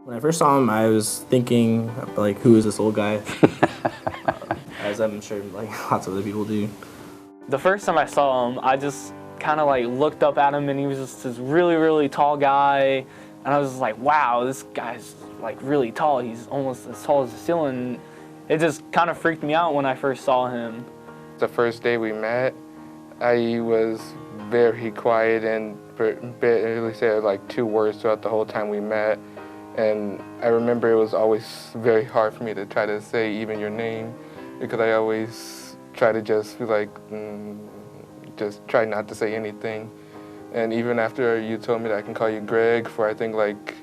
When I first saw him, I was thinking, like, who is this old guy? As I'm sure, like, lots of other people do. The first time I saw him, I just kind of, like, looked up at him, and he was just this really, really tall guy. And I was just like, wow, this guy's, like, really tall. He's almost as tall as the ceiling. It just kind of freaked me out when I first saw him. The first day we met, I was very quiet and barely said, like, 2 words throughout the whole time we met. And I remember it was always very hard for me to try to say even your name, because I always try to just be like, just try not to say anything. And even after you told me that I can call you Greg for I think like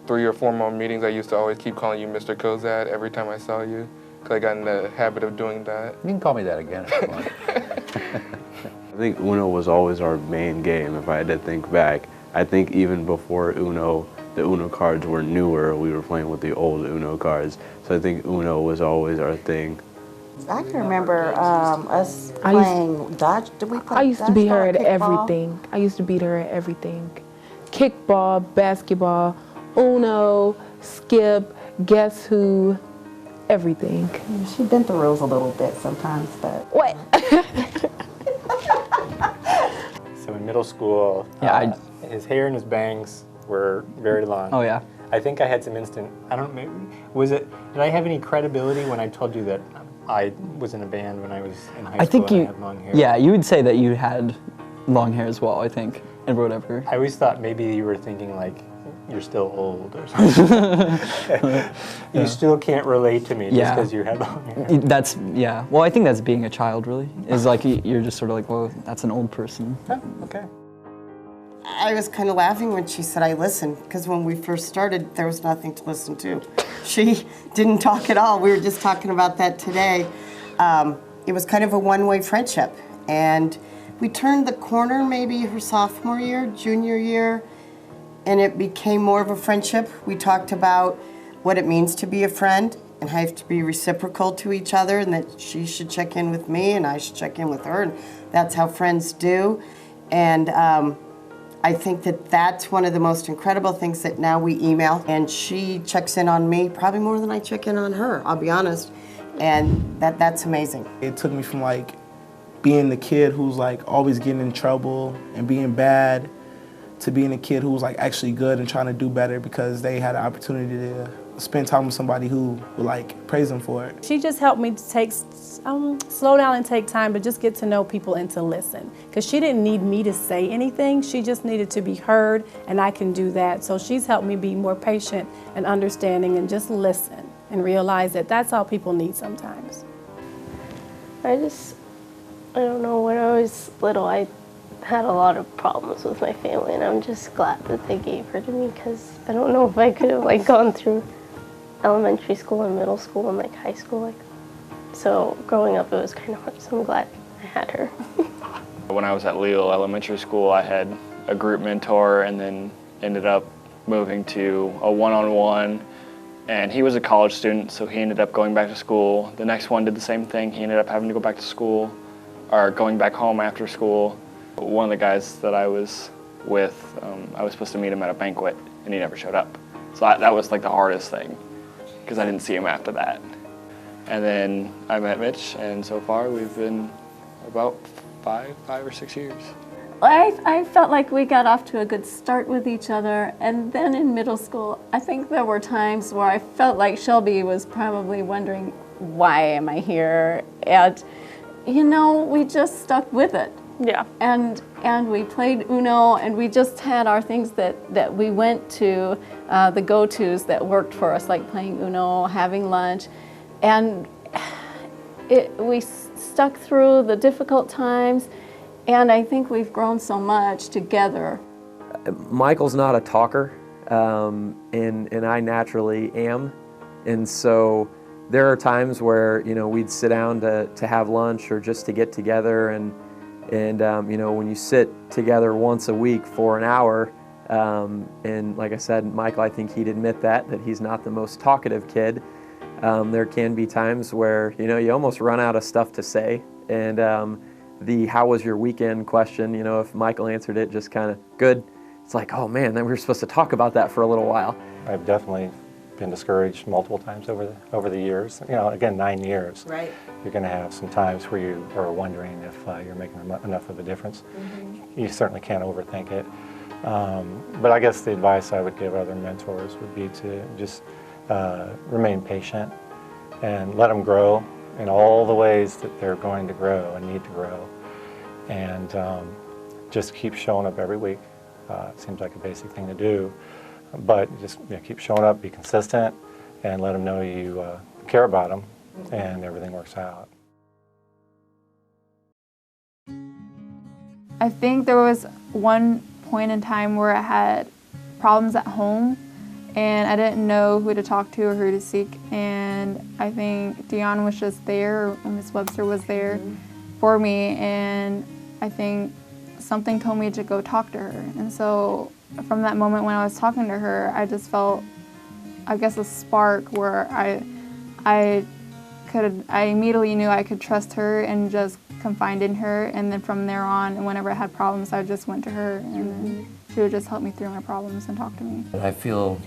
3 or 4 more meetings, I used to always keep calling you Mr. Kozad every time I saw you, because I got in the habit of doing that. You can call me that again if you want. I think Uno was always our main game, if I had to think back. I think even before Uno, the Uno cards were newer, we were playing with the old Uno cards. So I think Uno was always our thing. I can remember us playing dodge. Did we play I used to beat her at kickball? everything. I used to beat her at everything. Kickball, basketball, Uno, skip, guess who, everything. She bent the rules a little bit sometimes, but... What? So in middle school, his hair and his bangs were very long. Oh yeah. I think I had some instant, I don't know, did I have any credibility when I told you that I was in a band when I was in high school? I think and I had long hair? Yeah, you would say that you had long hair as well, I think, and whatever. I always thought maybe you were thinking like, you're still old or something. You still can't relate to me just because you had long hair. Yeah. Well, I think that's being a child, really. Is like, you're just sort of like, well, that's an old person. Oh, okay. I was kind of laughing when she said I listened, because when we first started, there was nothing to listen to. She didn't talk at all. We were just talking about that today. It was kind of a one-way friendship. And we turned the corner maybe her sophomore year, junior year, and it became more of a friendship. We talked about what it means to be a friend and have to be reciprocal to each other, and that she should check in with me and I should check in with her, and that's how friends do. And I think that that's one of the most incredible things, that now we email and she checks in on me probably more than I check in on her, I'll be honest. And that's amazing. It took me from like being the kid who's like always getting in trouble and being bad to being a kid who was like actually good and trying to do better because they had an opportunity to spend time with somebody who would like praise them for it. She just helped me to slow down and take time to just get to know people and to listen. Because she didn't need me to say anything, she just needed to be heard, and I can do that. So she's helped me be more patient and understanding and just listen and realize that that's all people need sometimes. I don't know, when I was little, I had a lot of problems with my family, and I'm just glad that they gave her to me, because I don't know if I could have like gone through elementary school and middle school and like high school like that. So growing up, it was kind of hard, so I'm glad I had her. When I was at Leal Elementary School, I had a group mentor, and then ended up moving to a one-on-one. And he was a college student, so he ended up going back to school. The next one did the same thing. He ended up having to go back to school, or going back home after school. One of the guys that I was with, I was supposed to meet him at a banquet, and he never showed up. So that was like the hardest thing, because I didn't see him after that. And then I met Mitch, and so far we've been about five or 6 years. I felt like we got off to a good start with each other, and then in middle school, I think there were times where I felt like Shelby was probably wondering, why am I here? And, you know, we just stuck with it. Yeah. And we played Uno, and we just had our things that we went to, the go-tos that worked for us, like playing Uno, having lunch, and we stuck through the difficult times. And I think we've grown so much together. Michael's not a talker, and I naturally am. And so there are times where, you know, we'd sit down to have lunch or just to get together. And you know, when you sit together once a week for an hour, and like I said, Michael, I think he'd admit that he's not the most talkative kid. There can be times where, you know, you almost run out of stuff to say. And the how was your weekend question, you know, if Michael answered it just kind of good, it's like, oh man, then we were supposed to talk about that for a little while. I've definitely been discouraged multiple times over the years. You know, again, 9 years. Right. You're going to have some times where you are wondering if you're making enough of a difference. Mm-hmm. You certainly can't overthink it. But I guess the advice I would give other mentors would be to just remain patient and let them grow in all the ways that they're going to grow and need to grow. And just keep showing up every week. It seems like a basic thing to do, but just keep showing up, be consistent, and let them know you care about them, and everything works out. I think there was one point in time where I had problems at home, and I didn't know who to talk to or who to seek, and I think Dion was just there, or Ms. Webster was there for me, and I think something told me to go talk to her. And so from that moment when I was talking to her, I just felt, I guess, a spark where I immediately knew I could trust her and just confide in her. And then from there on, whenever I had problems, I just went to her, and then she would just help me through my problems and talk to me. I feel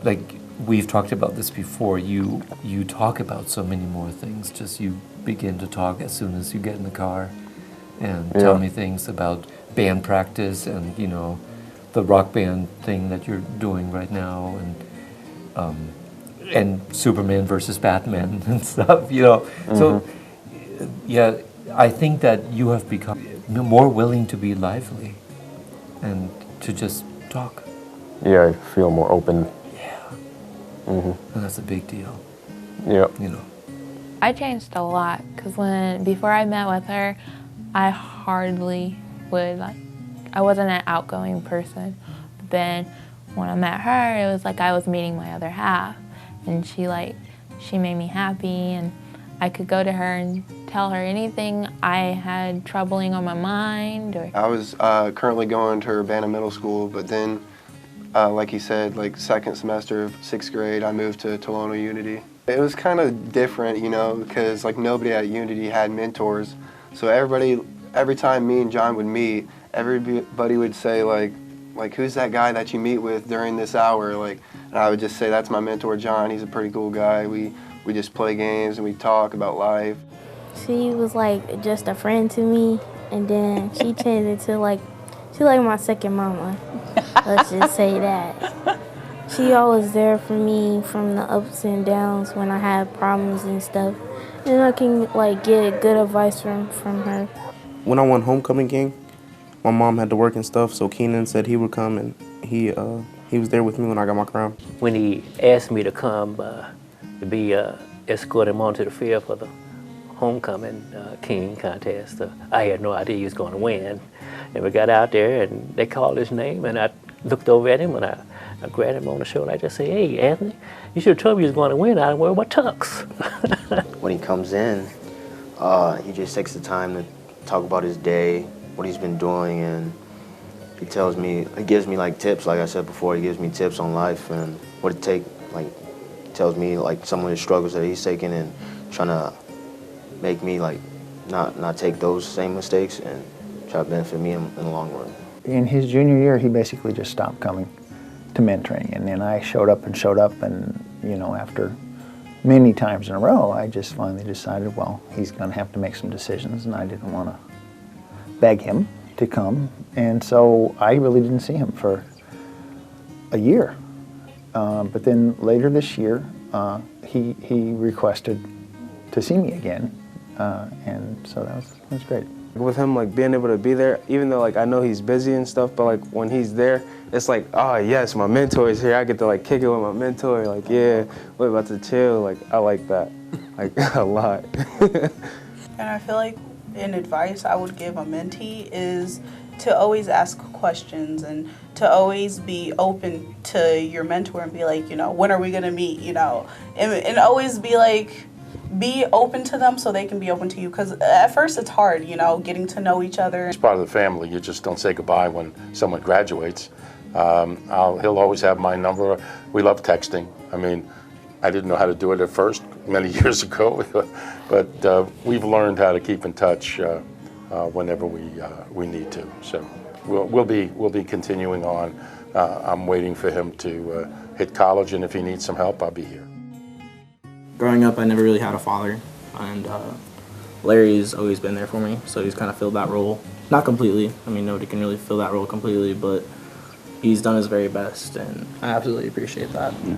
like we've talked about this before. You talk about so many more things. Just you begin to talk as soon as you get in the car, and tell me things about band practice and the rock band thing that you're doing right now, and Superman versus Batman and stuff. So yeah, I think that you have become more willing to be lively and to just talk. Yeah, I feel more open. Yeah. And that's a big deal. Yeah. I changed a lot because before I met with her, I hardly would, I wasn't an outgoing person. But then when I met her, it was like I was meeting my other half. And she made me happy, and I could go to her and tell her anything I had troubling on my mind. I was currently going to Urbana Middle School, but then, like you said, second semester of 6th grade, I moved to Tolono Unity. It was kind of different, because nobody at Unity had mentors. So every time me and John would meet, everybody would say who's that guy that you meet with during this hour? And I would just say, that's my mentor, John. He's a pretty cool guy. We just play games and we talk about life. She was just a friend to me, and then she turned into she my second mama. Let's just say that. She always there for me from the ups and downs when I had problems and stuff. And I can get good advice from her. When I won homecoming game, my mom had to work and stuff, so Keenan said he would come, and he was there with me when I got my crown. When he asked me to come to be escort him onto the field for the homecoming king contest, I had no idea he was going to win. And we got out there, and they called his name, and I looked over at him, and I grabbed him on the shoulder. I just said, "Hey, Anthony, you should have told me you was going to win. I didn't worry about tux." When he comes in, he just takes the time to talk about his day, what he's been doing, and he gives me tips. Like I said before, he gives me tips on life and what it takes. Tells me some of the struggles that he's taking and trying to make me not take those same mistakes and try to benefit me in the long run. In his junior year, he basically just stopped coming to mentoring, and then I showed up, and after many times in a row, I just finally decided, well, he's going to have to make some decisions, and I didn't want to beg him to come, and so I really didn't see him for a year. But then later this year, he requested to see me again, and so that was great. With him being able to be there, even though I know he's busy and stuff, but when he's there, it's oh yes, my mentor is here. I get to kick it with my mentor. Yeah, we're about to chill. I like that, a lot. And I feel an advice I would give a mentee is to always ask questions and to always be open to your mentor and be when are we gonna meet, and always be open to them so they can be open to you, because at first it's hard, getting to know each other. It's part of the family. You just don't say goodbye when someone graduates. He'll always have my number. We love texting. I mean, I didn't know how to do it at first many years ago, but we've learned how to keep in touch whenever we need to. So we'll be continuing on I'm waiting for him to hit college, and if he needs some help, I'll be here. Growing up, I never really had a father, and Larry's always been there for me, so he's kind of filled that role. Not completely. I mean, nobody can really fill that role completely, but he's done his very best, and I absolutely appreciate that. Yeah.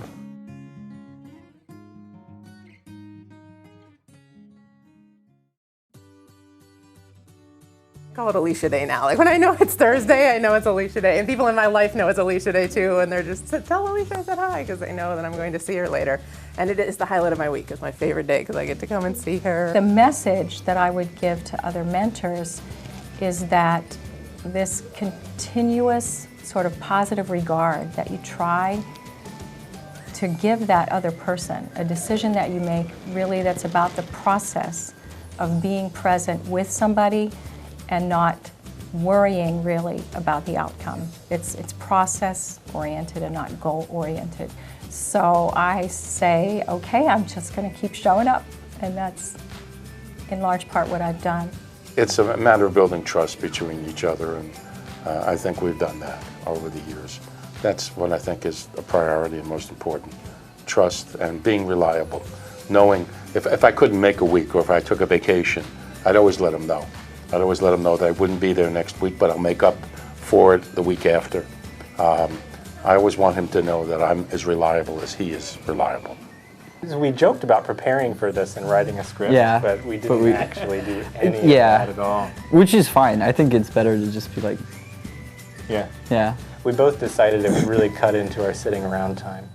I call it Alicia Day now. Like when I know it's Thursday, I know it's Alicia Day, and people in my life know it's Alicia Day too, and they're just, tell Alicia I said hi, because they know that I'm going to see her later. And it is the highlight of my week. It's my favorite day because I get to come and see her. The message that I would give to other mentors is that this continuous sort of positive regard that you try to give that other person, a decision that you make really that's about the process of being present with somebody and not worrying really about the outcome. It's process-oriented and not goal-oriented. So I say, okay, I'm just going to keep showing up, and that's in large part what I've done. It's a matter of building trust between each other, and I think we've done that over the years. That's what I think is a priority and most important. Trust and being reliable. Knowing if I couldn't make a week or if I took a vacation, I'd always let him know. I'd always let him know that I wouldn't be there next week, but I'll make up for it the week after. I always want him to know that I'm as reliable as he is reliable. We joked about preparing for this and writing a script, yeah, but we didn't actually do any of yeah, that at all. Which is fine. I think it's better to just be like, yeah. yeah. We both decided it would really cut into our sitting around time.